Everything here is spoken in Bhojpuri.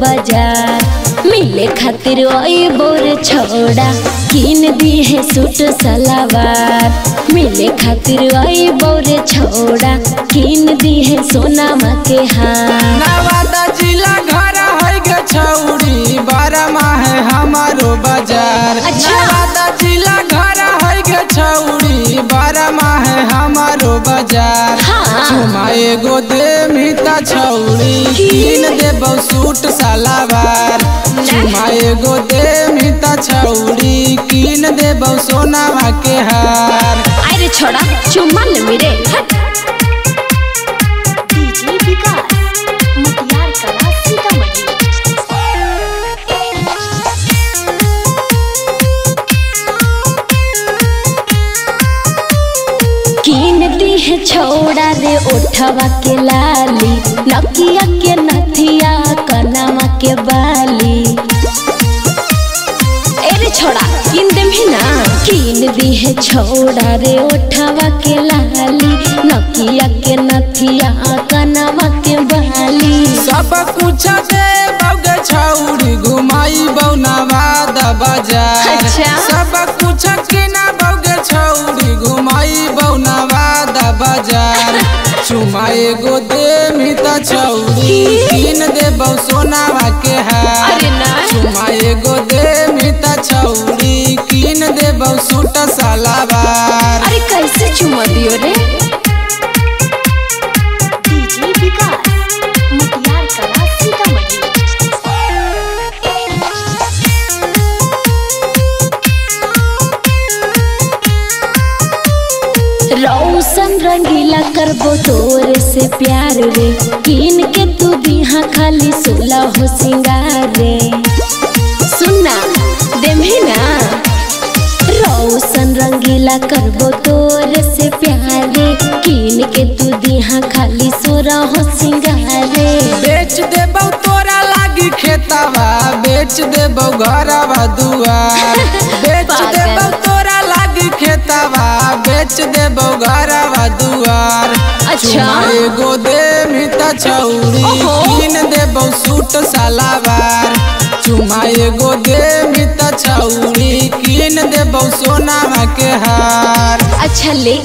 बाजार। मिले खातिर आई बोर छोड़ा किन दी है सूट सलवार। मिले खातिर आई बोर छोड़ा किन दी है सोनामा के हार। नवादा जिला घर है गे छौड़ी बारमा है हमारो बाजार। नवादा जिला घर है गे छौड़ी बारमा है हमारो बाजार। चुमा एगो दे मिता छौड़ी किन देबौ सूट सलवार। चुमा एगो दे मिता छौड़ी किन देबौ सोनामा के हार। अरे छोड़ा चुम्मा ले मेरे डीजे विकास मुटियार कला सीतामढ़ी। किन दी है छोड़ा रे ओठवा के लाली नकिया के नथिया कनमा के बाली। अरे छोड़ा किन दे भी ना किन दी है छोड़ा रे ओठवा के लाली नकिया के नथिया कनमा के बाली। सब कुछ दे बौगे छौड़ी घुमाई नवादा बाजार। सब कुछ किना बौगे छौड़ी घुमाई नवादा बाजार। चुमा एगो दे मिता छौड़ी किन देबौ सोनामा के हार। चुमा एगो दे मिता छौड़ी किन देबौ सूट सलवार। अरे कैसे चुमा दियो रे डीजे विकास मुटियार कला सीतामढ़ी। रौशन रंगीला करबो तोरे से प्यार रे किन के तू बिहा खाली सोला हो सिंगार रे। सुनना देमी ना रौशन रंगीला करबो तोरे से प्यार रे किन के तू दिहा खाली सोरा हो सिंगार रे। बेच देबौ तोरा लागी खेतवा बेच देबौ घरवा दुआर। बेच देबौ तोरा लागी खेतवा बेच देबौ घरवा दुआर। चुमा एगो दे मिता छौड़ी किन देबौ सूट सलवार। चुमा एगो दे मिता छौड़ी किन देबौ सोनामा के हार। अच्छा ले